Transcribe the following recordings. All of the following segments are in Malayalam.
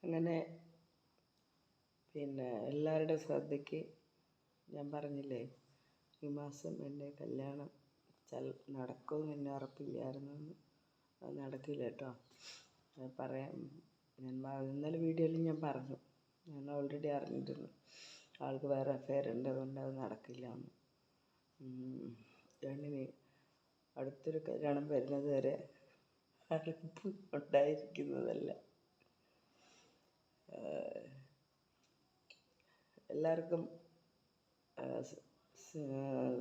അങ്ങനെ പിന്നെ എല്ലാവരുടെ ശ്രദ്ധയ്ക്ക് ഞാൻ പറഞ്ഞില്ലേ, ഈ മാസം എൻ്റെ കല്യാണം നടക്കുമെന്ന് എന്നെ ഉറപ്പില്ലായിരുന്നു. അത് നടക്കില്ല കേട്ടോ. പറയാം, ഞാൻ ഇന്നലെ വീഡിയോയിൽ ഞാൻ പറഞ്ഞു, ഞാൻ ഓൾറെഡി അറിഞ്ഞിരുന്നു ആൾക്ക് വേറെ അഫെയർ ഉണ്ട്, അതുകൊണ്ട് അത് നടക്കില്ല എന്ന്. രണ്ടിന് അടുത്തൊരു കല്യാണം വരുന്നത് വരെ അടുപ്പ് ഉണ്ടായിരിക്കുന്നതല്ല. എല്ലാവർക്കും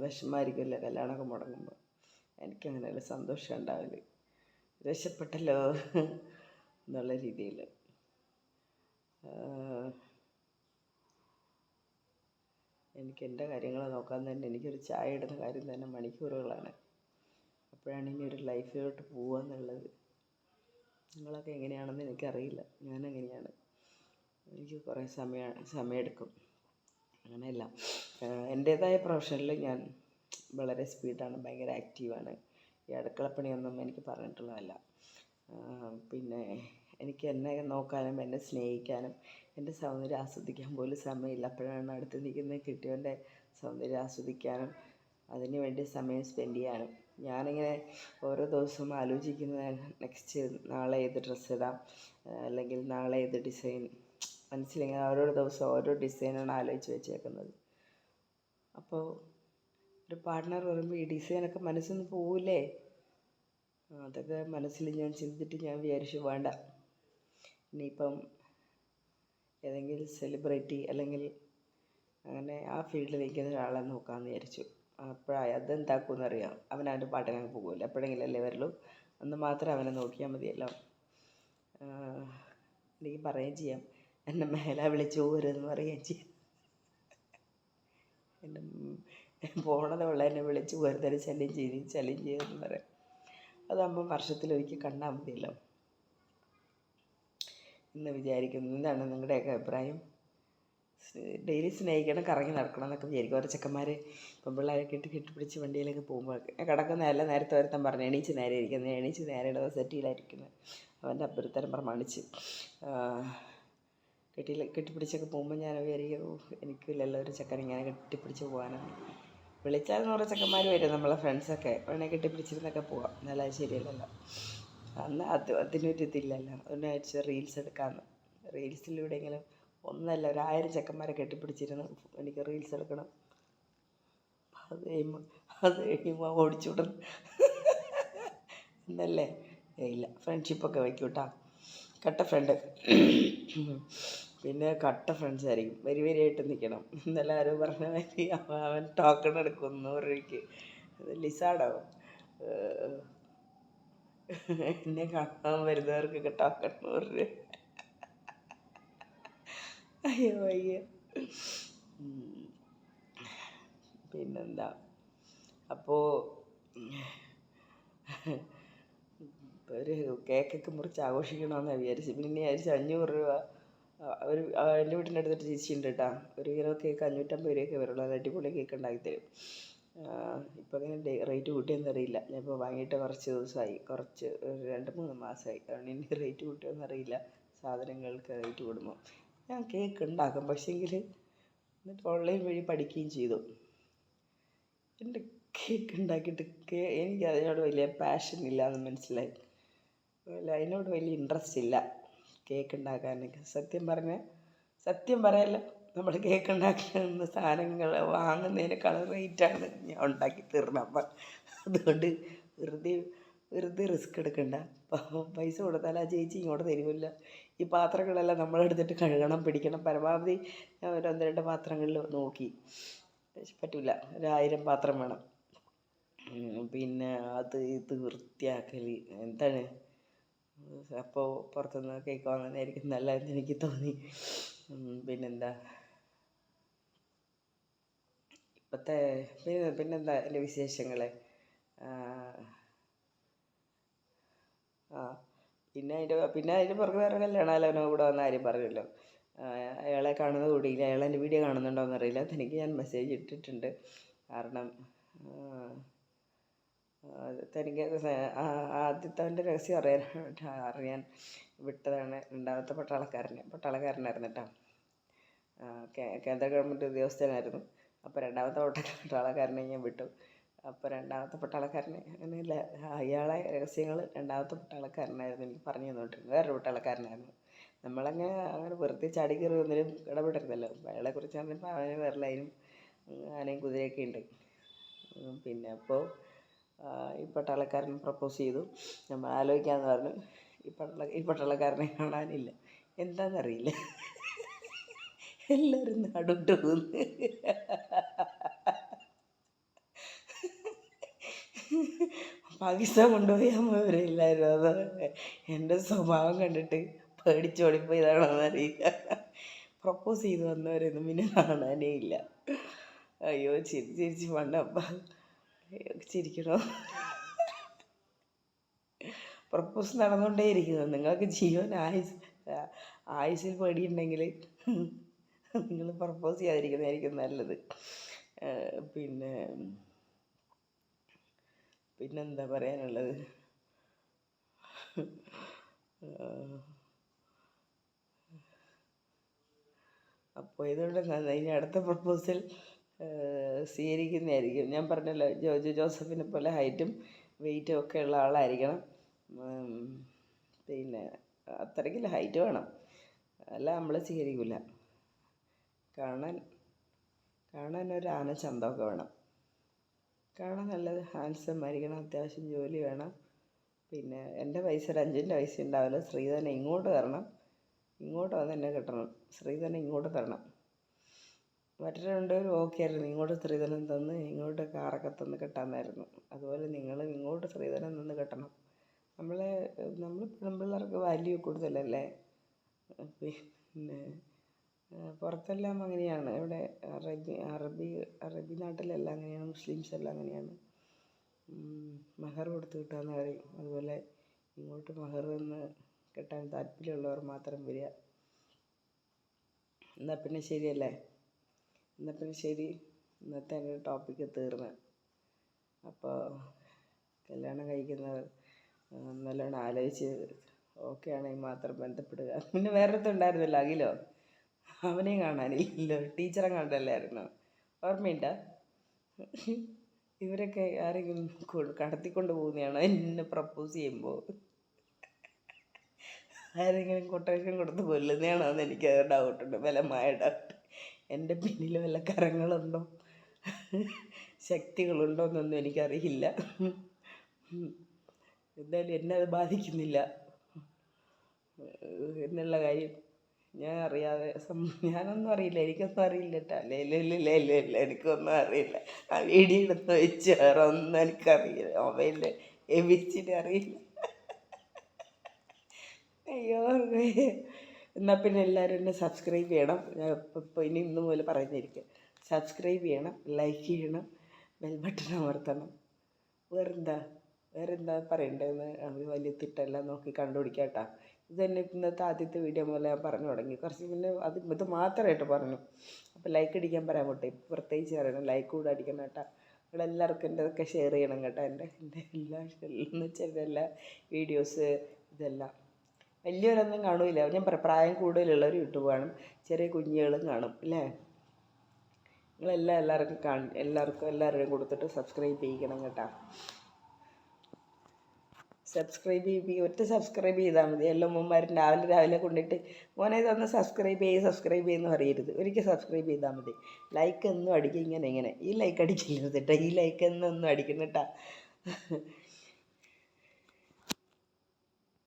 വിഷമമായിരിക്കുമല്ലോ കല്യാണമൊക്കെ മുടങ്ങുമ്പോൾ. എനിക്കങ്ങനെയല്ല, സന്തോഷം ഉണ്ടാവില്ല, രക്ഷപ്പെട്ടല്ലോ എന്നുള്ള രീതിയിൽ. എനിക്ക് എൻ്റെ കാര്യങ്ങൾ നോക്കാൻ തന്നെ എനിക്കൊരു ചായ ഇടുന്ന കാര്യം തന്നെ മണിക്കൂറുകളാണ്. അപ്പോഴാണ് ഇനി ഒരു ലൈഫിലോട്ട് പോവുക എന്നുള്ളത്. നിങ്ങളൊക്കെ എങ്ങനെയാണെന്ന് എനിക്കറിയില്ല, ഞാനെങ്ങനെയാണ്. എനിക്ക് കുറേ സമയമെടുക്കും. അങ്ങനെയല്ല, എൻ്റേതായ പ്രൊഫഷനിൽ ഞാൻ വളരെ സ്പീഡാണ്, ഭയങ്കര ആക്റ്റീവാണ്. ഈ അടുക്കളപ്പണിയൊന്നും എനിക്ക് പറഞ്ഞിട്ടുള്ളതല്ല. പിന്നെ എനിക്ക് എന്നെ നോക്കാനും എന്നെ സ്നേഹിക്കാനും എൻ്റെ സൗന്ദര്യം ആസ്വദിക്കാൻ പോലും സമയമില്ല. അപ്പോഴാണ് അടുത്ത് നിൽക്കുന്ന കിട്ടിയവൻ്റെ സൗന്ദര്യം ആസ്വദിക്കാനും അതിന് വേണ്ടി സമയം സ്പെൻഡ് ചെയ്യാനും. ഞാനിങ്ങനെ ഓരോ ദിവസവും ആലോചിക്കുന്നത്, നെക്സ്റ്റ് നാളെ ഏത് ഡ്രസ്സ് ഇടാം, അല്ലെങ്കിൽ നാളെ ഏത് ഡിസൈൻ, മനസ്സിലിങ്ങനെ ഓരോ ദിവസം ഓരോ ഡിസൈനാണ് ആലോചിച്ച് വെച്ചേക്കുന്നത്. അപ്പോൾ ഒരു പാർട്ട്ണർ വരുമ്പോൾ ഈ ഡിസൈനൊക്കെ മനസ്സിൽ നിന്ന് പോവില്ലേ? അതൊക്കെ മനസ്സിൽ ഞാൻ ചിന്തിച്ചിട്ട് ഞാൻ വിചാരിച്ചു, വേണ്ട, ഇനിയിപ്പം ഏതെങ്കിലും സെലിബ്രിറ്റി അല്ലെങ്കിൽ അങ്ങനെ ആ ഫീൽഡിൽ നിൽക്കുന്ന ഒരാളെ നോക്കാമെന്ന് വിചാരിച്ചു. അപ്പോഴായി അതെന്താക്കുമെന്നറിയാം, അവനവൻ്റെ പാട്ടിനങ്ങ് പോകുമല്ലോ, എപ്പോഴെങ്കിലും അല്ലേ വരുള്ളൂ, അന്ന് മാത്രം അവനെ നോക്കിയാൽ മതിയല്ലോ. എനിക്ക് പറയുകയും ചെയ്യാം, എന്നെ മേലെ വിളിച്ചു പോരുതെന്ന് പറയുകയും ചെയ്യാം. എൻ്റെ പോണതുള്ള എന്നെ വിളിച്ചു പോരുന്നതിന് ശല്യം ചെയ്തെന്ന് പറയാം. അതാകുമ്പോൾ വർഷത്തിലൊരിക്കൽ കണ്ടാൽ മതിയല്ലോ എന്ന് വിചാരിക്കുന്നു. എന്താണ് നിങ്ങളുടെയൊക്കെ അഭിപ്രായം? ഡെയിലി സ്നേഹിക്കണം, കറങ്ങി നടക്കണം എന്നൊക്കെ വിചാരിക്കും ഓരോ ചെക്കന്മാർ. ഇപ്പം പിള്ളേരെ കെട്ടിപ്പിടിച്ച് വണ്ടിയിലൊക്കെ പോകുമ്പോൾ കിടക്കുന്നതല്ല, നേരത്തെ ഒരുത്തൻ പറഞ്ഞു എണീച്ച് നേരെ ഇരിക്കുന്നത്, എണീച്ച് നേരെ ഇടുന്നത്, സെറ്റിയിലായിരിക്കുന്നത്. അവൻ്റെ അഭ്യർത്ഥന പ്രമാണിച്ച് കെട്ടിപ്പിടിച്ചൊക്കെ പോകുമ്പോൾ ഞാൻ വിചാരിക്കും, എനിക്കില്ലല്ലോ ഒരു ചെക്കൻ ഇങ്ങനെ കെട്ടിപ്പിടിച്ച് പോകാനാണ്. വിളിച്ചാൽ 100 ചെക്കന്മാർ വരും, നമ്മളെ ഫ്രണ്ട്സൊക്കെ വേണേൽ കെട്ടിപ്പിടിച്ചിരുന്നൊക്കെ പോവാം. എന്നാലും അത് ശരിയല്ലല്ലോ. അന്ന് അതിനൊരിതില്ലല്ലോ. അതിനയച്ച് റീൽസ് എടുക്കാമെന്ന്. റീൽസിലൂടെയെങ്കിലും ഒന്നല്ല 1000 ചെക്കന്മാരെ കെട്ടിപ്പിടിച്ചിരുന്നു എനിക്ക് റീൽസ് എടുക്കണം. അത് കഴിയുമ്പോൾ ഓടിച്ചുവിടും എന്നല്ലേ? ഇല്ല, ഫ്രണ്ട്ഷിപ്പൊക്കെ വയ്ക്കും കേട്ടോ. കട്ട ഫ്രണ്ട്, പിന്നെ കട്ട ഫ്രണ്ട്സ് ആയിരിക്കും, വരിയായിട്ട് നിൽക്കണം. ഇന്നലെ ആരോ പറഞ്ഞ മാതിരി അവൻ ടോക്കൺ എടുക്കും 100 രൂപയ്ക്ക്. അത് ലിസാഡോ എന്നെ കാണാൻ വരുന്നവർക്കൊക്കെ ടോക്കൺ 100 രൂപ. അയ്യോ അയ്യോ. പിന്നെന്താ, അപ്പോൾ ഒരു കേക്കൊക്കെ മുറിച്ച് ആഘോഷിക്കണമെന്നാണ് വിചാരിച്ചു. പിന്നെ വിചാരിച്ചു 500 രൂപ ഒരു എൻ്റെ വീട്ടിൻ്റെ അടുത്തൊരു ചേച്ചിയുണ്ട് കേട്ടോ. 1 കിലോ കേക്ക് 550 രൂപയൊക്കെ വരുള്ളൂ. അത് അടിപൊളി കേക്ക് ഉണ്ടാക്കി തരും. ഇപ്പം അങ്ങനെ റേറ്റ് കൂട്ടിയെന്ന് അറിയില്ല. ഞാനിപ്പോൾ വാങ്ങിയിട്ട് കുറച്ച് ദിവസമായി, കുറച്ച് 2-3 മാസമായി. അതുകൊണ്ട് ഇനി റേറ്റ് കൂട്ടിയെന്ന് അറിയില്ല. സാധനങ്ങൾക്ക് റേറ്റ് കൂടുമ്പോൾ ഞാൻ കേക്ക് ഉണ്ടാക്കും, പക്ഷേങ്കിൽ എന്നിട്ട് ഓൺലൈൻ വഴി പഠിക്കുകയും ചെയ്തു. എൻ്റെ കേക്ക് ഉണ്ടാക്കിയിട്ട് എനിക്ക് അതിനോട് വലിയ പാഷൻ ഇല്ല എന്ന് മനസ്സിലായി. അതിനോട് വലിയ ഇൻട്രസ്റ്റ് ഇല്ല കേക്ക് ഉണ്ടാക്കാനൊക്കെ. സത്യം പറയല്ല, നമ്മൾ കേക്ക് ഉണ്ടാക്കുന്ന സാധനങ്ങൾ വാങ്ങുന്നതിനേക്കാളും റേറ്റാണ് ഞാൻ ഉണ്ടാക്കി തീർന്നത്. അപ്പം അതുകൊണ്ട് വെറുതെ റിസ്ക് എടുക്കണ്ട. പൈസ കൊടുത്താൽ ആ ചേച്ചി ഇങ്ങോട്ട് തരുമില്ല. ഈ പാത്രങ്ങളെല്ലാം നമ്മളെടുത്തിട്ട് കഴുകണം, പിടിക്കണം. പരമാവധി ഞാൻ ഒരു 1-2 പാത്രങ്ങളിൽ നോക്കി, പറ്റില്ല, 1000 പാത്രം വേണം. പിന്നെ ഇത് വൃത്തിയാക്കൽ എന്താണ്. അപ്പോൾ പുറത്തുനിന്ന് കേക്ക് വാങ്ങുന്നതായിരിക്കും നല്ലതെന്ന് എനിക്ക് തോന്നി. പിന്നെന്താ പിന്നെന്താ എൻ്റെ വിശേഷങ്ങൾ? പിന്നെ അതിൻ്റെ പുറകെ വേറെ കല്യാണാലോചന കൂടെ വന്ന കാര്യം പറഞ്ഞല്ലോ. അയാളെ കാണുന്നത് കൂടിയില്ല. അയാൾ എൻ്റെ വീഡിയോ കാണുന്നുണ്ടോയെന്ന് അറിയില്ല. അതെനിക്ക് ഞാൻ മെസ്സേജ് ഇട്ടിട്ടുണ്ട്. കാരണം തനിക്ക് ആദ്യത്തെ രഹസ്യം അറിയാൻ വിട്ടതാണ് രണ്ടാമത്തെ പട്ടാളക്കാരനായിരുന്നു കേട്ടോ. കേന്ദ്ര ഗവൺമെൻറ് ഉദ്യോഗസ്ഥനായിരുന്നു. അപ്പോൾ രണ്ടാമത്തെ പട്ടാളക്കാരനെ ഞാൻ വിട്ടു. അപ്പോൾ രണ്ടാമത്തെ പട്ടാളക്കാരനെ അങ്ങനെയല്ല, അയാളെ രഹസ്യങ്ങൾ രണ്ടാമത്തെ പട്ടാളക്കാരനായിരുന്നു എനിക്ക് പറഞ്ഞു തന്നുകൊണ്ടിരുന്നത്. വേറൊരു പട്ടാളക്കാരനായിരുന്നു. അങ്ങനെ വെറുതെ ചാടിക്കയറി ഒന്നിനും ഇടപെട്ടിരുന്നല്ലോ. അയാളെക്കുറിച്ച് പറഞ്ഞപ്പോൾ അവന് വേറെ ലൈനും ആനയും കുതിരയൊക്കെ ഉണ്ട്. പിന്നെ അപ്പോൾ ഈ പട്ടാളക്കാരൻ പ്രപ്പോസ് ചെയ്തു. നമ്മൾ ആലോചിക്കാമെന്ന് പറഞ്ഞു. ഈ പട്ടാളക്കാരനെ കാണാനില്ല, എന്താണെന്നറിയില്ല. എല്ലാവരും നാടുവിട്ട് പോകുന്നു. പാകിസ്ഥാൻ കൊണ്ടുപോയാൽ അത് എൻ്റെ സ്വഭാവം കണ്ടിട്ട് പേടിച്ചോടിപ്പോയതാണോന്ന് അറിയില്ല. പ്രപ്പോസ് ചെയ്ത് വന്നവരൊന്നും പിന്നെ കാണാനേ ഇല്ല. അയ്യോ ചിരിച്ച് പണ്ടപ്പ ചിരിക്കണോ. പ്രപ്പോസ് നടന്നുകൊണ്ടേയിരിക്കുന്നത്. നിങ്ങൾക്ക് ജീവൻ ആയുസിൽ പേടിയുണ്ടെങ്കിൽ നിങ്ങൾ പ്രപ്പോസ് ചെയ്യാതിരിക്കുന്നതായിരിക്കും നല്ലത്. പിന്നെന്താ പറയാനുള്ളത്? അപ്പോൾ ഇതുകൊണ്ട് ഇനി അടുത്ത പ്രപ്പോസൽ സ്വീകരിക്കുന്നതായിരിക്കും. ഞാൻ പറഞ്ഞല്ലോ, ജോജു ജോസഫിനെ പോലെ ഹൈറ്റും വെയിറ്റും ഒക്കെ ഉള്ള ആളായിരിക്കണം. പിന്നെ അത്രയ്ക്കില്ല ഹൈറ്റ് വേണം, അല്ല നമ്മൾ സ്വീകരിക്കില്ല. കാണാൻ ഒരു ആന ചന്തമൊക്കെ വേണം. കാണാൻ നല്ല ഹാൻസം ആയിരിക്കണം, അത്യാവശ്യം ജോലി വേണം. പിന്നെ എൻ്റെ പൈസ ഒരു 5-ൻ്റെ പൈസ ഉണ്ടാവില്ല. ശ്രീധരനെ ഇങ്ങോട്ട് തരണം, ഇങ്ങോട്ട് വന്ന് എന്നെ കിട്ടണം. ശ്രീധരനെ ഇങ്ങോട്ട് തരണം. മറ്റൊരു രണ്ടുപേരും ഓക്കെ ആയിരുന്നു. ഇങ്ങോട്ട് സ്ത്രീധനം തന്ന് ഇങ്ങോട്ട് കാറൊക്കെ തന്ന് കെട്ടാമെന്നായിരുന്നു. അതുപോലെ നിങ്ങളും ഇങ്ങോട്ട് സ്ത്രീധനം തന്ന് കെട്ടണം. നമ്മൾ പെൺപിള്ളേർക്ക് വാല്യൂ കൂടുതലല്ലേ. പിന്നെ പുറത്തെല്ലാം അങ്ങനെയാണ്. ഇവിടെ അറബി നാട്ടിലെല്ലാം അങ്ങനെയാണ്, മുസ്ലിംസ് എല്ലാം അങ്ങനെയാണ്. മഹർ കൊടുത്ത് കിട്ടാമെന്ന് പറയും. അതുപോലെ ഇങ്ങോട്ട് മഹർ തന്ന് കെട്ടാൻ താല്പര്യമുള്ളവർ മാത്രം വരിക. എന്നാൽ പിന്നെ ശരിയല്ലേ? ശരി, ഇന്നത്തെ എൻ്റെ ടോപ്പിക്ക് തീർന്ന്. അപ്പോൾ കല്യാണം കഴിക്കുന്നവർ നല്ലോണം ആലോചിച്ച് ഓക്കെ ആണെങ്കിൽ മാത്രം ബന്ധപ്പെടുക. പിന്നെ വേറൊരുത്തം ഉണ്ടായിരുന്നല്ലോ, അഖിലോ, അവനെയും കാണാനില്ലല്ലോ. ടീച്ചറെ കണ്ടല്ലായിരുന്നോ? ഓർമ്മയുണ്ടോ? ഇവരൊക്കെ ആരെങ്കിലും കടത്തിക്കൊണ്ട് പോകുന്നതാണോ എന്നെ പ്രപ്പോസ് ചെയ്യുമ്പോൾ? ആരെങ്കിലും കൊട്ടേഷൻ കൊടുത്ത് കൊല്ലുന്നതാണോ എന്ന് എനിക്ക് ഡൗട്ടുണ്ട്, ബലമായ ഡൗട്ട്. എൻ്റെ പിന്നിൽ വല്ല കരങ്ങളുണ്ടോ, ശക്തികളുണ്ടോ എന്നൊന്നും എനിക്കറിയില്ല. എന്തായാലും എന്നെ അത് ബാധിക്കുന്നില്ല എന്നുള്ള കാര്യം ഞാൻ അറിയാതെ ഞാനൊന്നും അറിയില്ല, എനിക്കൊന്നും അറിയില്ല കേട്ടോ. ഇല്ല എനിക്കൊന്നും അറിയില്ല. ആ വീഡിയോ എടുത്ത് വെച്ച് വേറെ ഒന്നും എനിക്കറിയില്ല. മൊബൈലിൽ എവിച്ചിട്ട് അറിയില്ല. അയ്യോ. എന്നാൽ പിന്നെ എല്ലാവരും എന്നെ സബ്സ്ക്രൈബ് ചെയ്യണം. ഞാൻ ഇപ്പോൾ ഇന്ന് മുതൽ പറഞ്ഞിരിക്കുക, സബ്സ്ക്രൈബ് ചെയ്യണം, ലൈക്ക് ചെയ്യണം, ബെൽ ബട്ടൺ അമർത്തണം. വേറെന്താ പറയണ്ടതെന്ന് വലിയ തിട്ടെല്ലാം നോക്കി കണ്ടുപിടിക്കാം കേട്ടോ. ഇത് തന്നെ ഇന്നത്തെ ആദ്യത്തെ വീഡിയോ പോലെ ഞാൻ പറഞ്ഞു തുടങ്ങി. കുറച്ച് പിന്നെ ഇത് മാത്രമായിട്ട് പറഞ്ഞു. അപ്പോൾ ലൈക്ക് അടിക്കാൻ പറയാൻ പോട്ടെ, പ്രത്യേകിച്ച് പറയണം, ലൈക്ക് കൂടെ അടിക്കണം കേട്ടോ. നിങ്ങളെല്ലാവർക്കും എൻ്റെ ഇതൊക്കെ ഷെയർ ചെയ്യണം കേട്ടോ. എൻ്റെ എല്ലാ എന്ന് വെച്ചാൽ എല്ലാ വീഡിയോസ് ഇതെല്ലാം വലിയവരൊന്നും കാണില്ല. ഞാൻ പ്രായം കൂടുതലുള്ളവർ യൂട്യൂബ് കാണും, ചെറിയ കുഞ്ഞുങ്ങളും കാണും അല്ലേ. എല്ലാവരുടെയും കൊടുത്തിട്ട് സബ്സ്ക്രൈബ് ചെയ്യിക്കണം കേട്ടോ. ഒറ്റ സബ്സ്ക്രൈബ് ചെയ്താൽ മതി. എല്ലാം മുമ്പാരും രാവിലെ കൊണ്ടിട്ട് മോനെ ഇതൊന്ന് സബ്സ്ക്രൈബ് ചെയ്യുമെന്ന് പറയരുത്. ഒരിക്കൽ സബ്സ്ക്രൈബ് ചെയ്താൽ മതി. ലൈക്ക് എന്നും അടിക്കുക. ഇങ്ങനെ ഈ ലൈക്ക് അടിക്കില്ല കേട്ടോ, ഈ ലൈക്ക് എന്നൊന്നും അടിക്കണം കേട്ടോ.